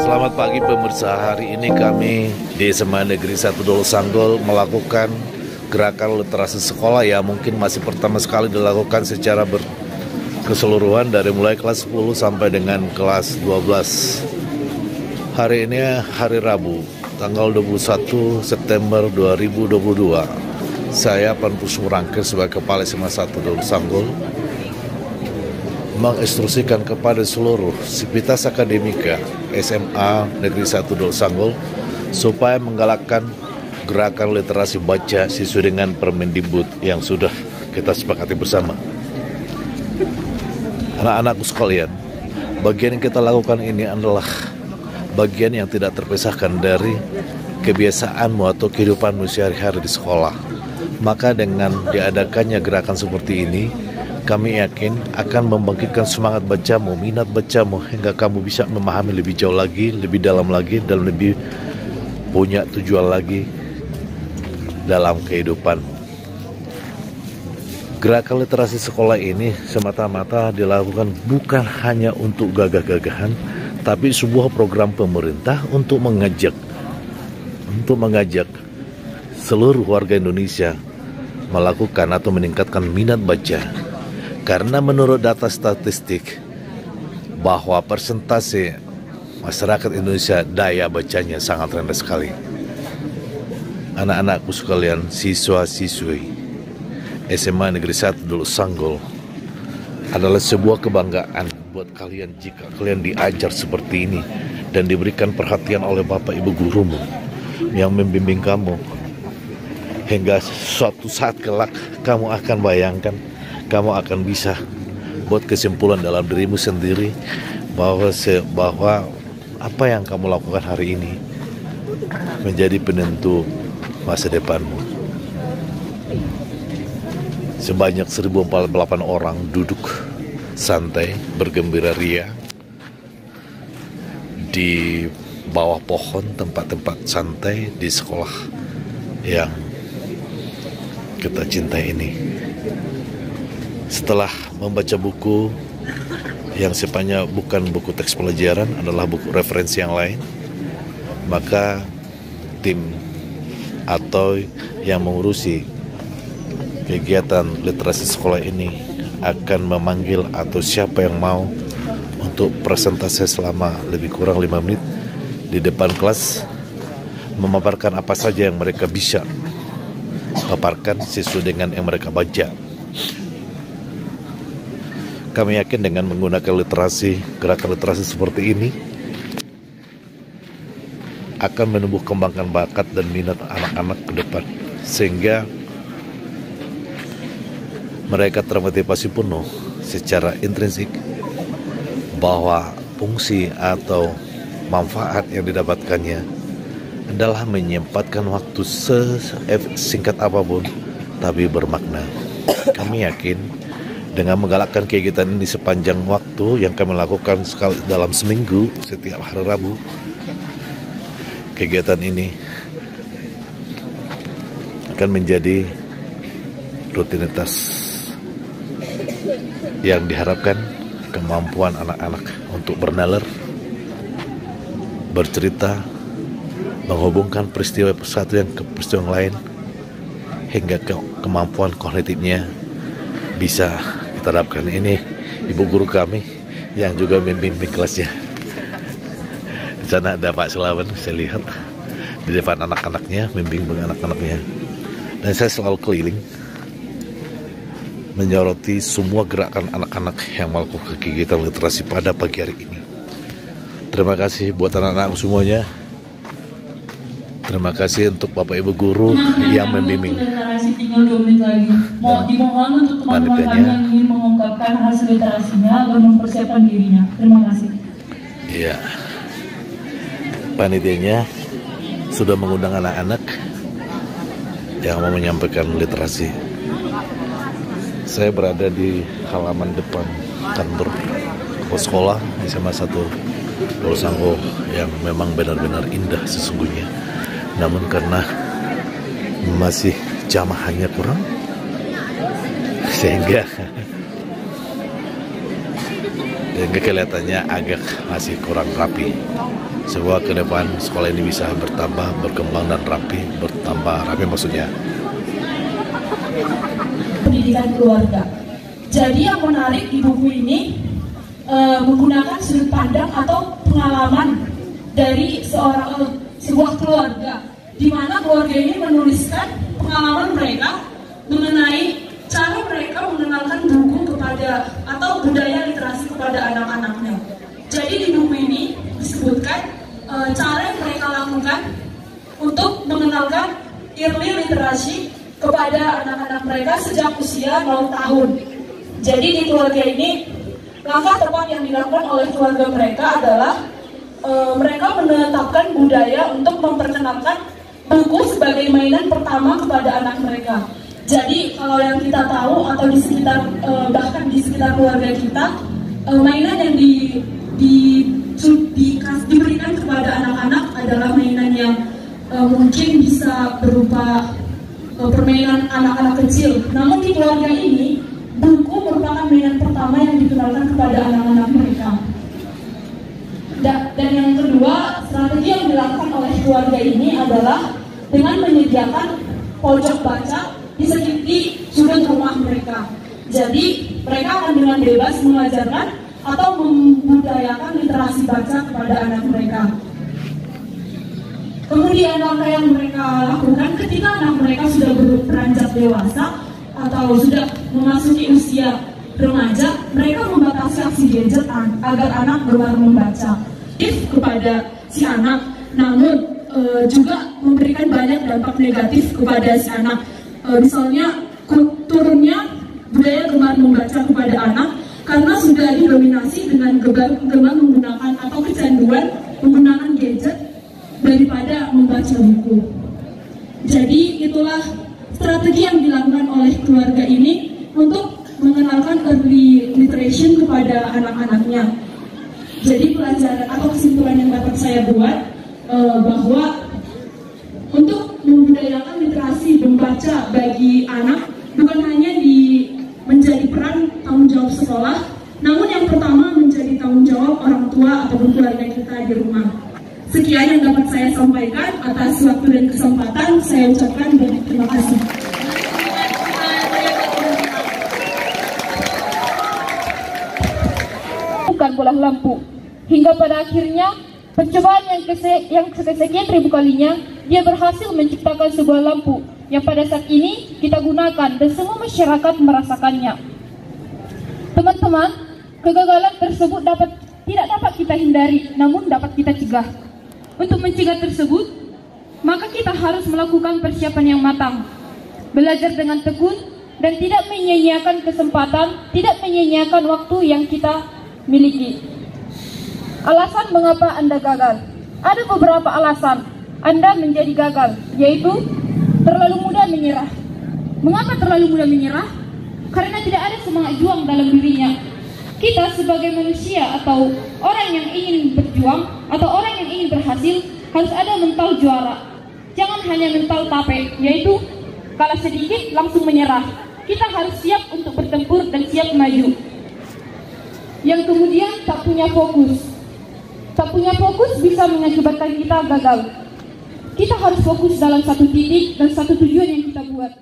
Selamat pagi pemirsa, hari ini kami di SMA Negeri 1 Dolo Sanggol melakukan gerakan literasi sekolah ya, mungkin masih pertama sekali dilakukan secara keseluruhan dari mulai kelas 10 sampai dengan kelas 12. Hari ini hari Rabu, tanggal 21 September 2022. Saya Panpus Murangkir sebagai Kepala SMA 1 Dolo Sanggol menginstruksikan kepada seluruh sivitas akademika SMA Negeri 1 Dolo Sanggol supaya menggalakkan gerakan literasi baca sesuai dengan Permendikbud yang sudah kita sepakati bersama. Anak-anakku sekalian, bagian yang kita lakukan ini adalah bagian yang tidak terpisahkan dari kebiasaanmu atau kehidupanmu sehari-hari di sekolah. Maka dengan diadakannya gerakan seperti ini, kami yakin akan membangkitkan semangat bacamu, minat bacamu, hingga kamu bisa memahami lebih jauh lagi, lebih dalam lagi, dan lebih punya tujuan lagi dalam kehidupan. Gerakan literasi sekolah ini semata-mata dilakukan bukan hanya untuk gagah-gagahan, tapi sebuah program pemerintah untuk mengajak seluruh warga Indonesia melakukan atau meningkatkan minat baca. Karena menurut data statistik bahwa persentase masyarakat Indonesia daya bacanya sangat rendah sekali. Anak-anakku sekalian, siswa-siswi SMA Negeri 1 Dolo Sanggol adalah sebuah kebanggaan buat kalian jika kalian diajar seperti ini dan diberikan perhatian oleh Bapak Ibu gurumu yang membimbing kamu. Hingga suatu saat kelak kamu akan bayangkan, kamu akan bisa buat kesimpulan dalam dirimu sendiri bahwa apa yang kamu lakukan hari ini menjadi penentu masa depanmu. Sebanyak 1048 orang duduk santai bergembira ria di bawah pohon, tempat-tempat santai di sekolah yang kita cintai ini. Setelah membaca buku yang sifatnya bukan buku teks pelajaran, adalah buku referensi yang lain, maka tim atau yang mengurusi kegiatan literasi sekolah ini akan memanggil atau siapa yang mau untuk presentasi selama lebih kurang 5 menit di depan kelas, memaparkan apa saja yang mereka bisa paparkan sesuai dengan yang mereka baca. Kami yakin dengan menggunakan gerakan literasi seperti ini akan menumbuh kembangkan bakat dan minat anak-anak ke depan, sehingga mereka termotivasi penuh secara intrinsik bahwa fungsi atau manfaat yang didapatkannya adalah menyempatkan waktu sesingkat apapun tapi bermakna. Kami yakin dengan menggalakkan kegiatan ini sepanjang waktu yang kami lakukan sekali dalam seminggu setiap hari Rabu, kegiatan ini akan menjadi rutinitas yang diharapkan kemampuan anak-anak untuk bernalar, bercerita, menghubungkan peristiwa satu yang ke peristiwa yang lain, hingga kemampuan kognitifnya bisa terapkan. Ini ibu guru kami yang juga membimbing kelasnya. Di sana ada Pak Selawan, saya lihat di depan anak-anaknya, membimbing anak-anaknya. Dan saya selalu keliling menyoroti semua gerakan anak-anak yang melakukan kegiatan literasi pada pagi hari ini. Terima kasih buat anak-anak semuanya. Terima kasih untuk Bapak Ibu guru yang membimbing. Tinggal 2 menit lagi. Dimohon untuk teman-teman kami yang ingin mengungkapkan hasil literasinya agar mempersiapkan dirinya. Terima kasih. Iya. Panitianya sudah mengundang anak-anak yang mau menyampaikan literasi. Saya berada di halaman depan kantor sekolah di SMA 1 Dolo Sanggol yang memang benar-benar indah sesungguhnya. Namun karena masih jamaahnya kurang, sehingga kelihatannya agak masih kurang rapi. Semoga ke depan sekolah ini bisa bertambah, berkembang dan rapi, maksudnya. Pendidikan keluarga. Jadi yang menarik di buku ini menggunakan sudut pandang atau pengalaman dari sebuah keluarga, di mana keluarga ini menuliskan pengalaman mereka mengenai cara mereka mengenalkan buku kepada atau budaya literasi kepada anak-anaknya. Jadi di buku ini disebutkan cara yang mereka lakukan untuk mengenalkan early literasi kepada anak-anak mereka sejak usia 0 tahun. Jadi di keluarga ini, langkah tepat yang dilakukan oleh keluarga mereka adalah mereka menetapkan budaya untuk memperkenalkan buku sebagai mainan pertama kepada anak mereka. Jadi kalau yang kita tahu atau di sekitar bahkan di sekitar keluarga kita, mainan yang diberikan kepada anak-anak adalah mainan yang mungkin bisa berupa permainan anak-anak kecil. Namun di keluarga ini, buku merupakan mainan pertama yang dikenalkan kepada anak-anak mereka. Dan yang kedua, strategi yang dilakukan oleh keluarga ini adalah dengan menyediakan pojok baca di sudut rumah mereka. Jadi mereka akan dengan bebas mengajarkan atau membudayakan literasi baca kepada anak mereka. Kemudian langkah yang mereka lakukan ketika anak mereka sudah beranjak dewasa atau sudah memasuki usia remaja, mereka membatasi aksi gadget agar anak gemar membaca kepada si anak, namun juga memberikan banyak dampak negatif kepada si anak. Misalnya turunnya budaya gemar membaca kepada anak karena sudah didominasi dengan gemar menggunakan atau kecanduan menggunakan gadget daripada membaca buku. Jadi itulah strategi yang dilakukan oleh keluarga ini untuk mengenalkan early literation kepada anak-anaknya. Jadi pelajaran atau kesimpulan yang dapat saya buat bahwa untuk membudayakan literasi membaca bagi anak bukan hanya menjadi peran tanggung jawab sekolah, namun yang pertama menjadi tanggung jawab orang tua ataupun keluarga kita di rumah. Sekian yang dapat saya sampaikan. Atas waktu dan kesempatan saya ucapkan banyak terima kasih. Bukan bola lampu. Hingga pada akhirnya percobaan yang kesekian ribu kalinya dia berhasil menciptakan sebuah lampu yang pada saat ini kita gunakan dan semua masyarakat merasakannya. Teman-teman, kegagalan tersebut tidak dapat kita hindari, namun dapat kita cegah. Untuk mencegah tersebut, maka kita harus melakukan persiapan yang matang, belajar dengan tekun, dan tidak menyia-nyiakan kesempatan, tidak menyia-nyiakan waktu yang kita miliki. Alasan mengapa Anda gagal? Ada beberapa alasan Anda menjadi gagal, yaitu terlalu mudah menyerah. Mengapa terlalu mudah menyerah? Karena tidak ada semangat juang dalam dirinya. Kita sebagai manusia atau orang yang ingin berjuang atau orang yang ingin berhasil harus ada mental juara. Jangan hanya mental tape, yaitu kalah sedikit langsung menyerah. Kita harus siap untuk bertempur dan siap maju. Yang kemudian tak punya fokus. Tak punya fokus bisa mengakibatkan kita gagal. Kita harus fokus dalam satu titik dan satu tujuan yang kita buat.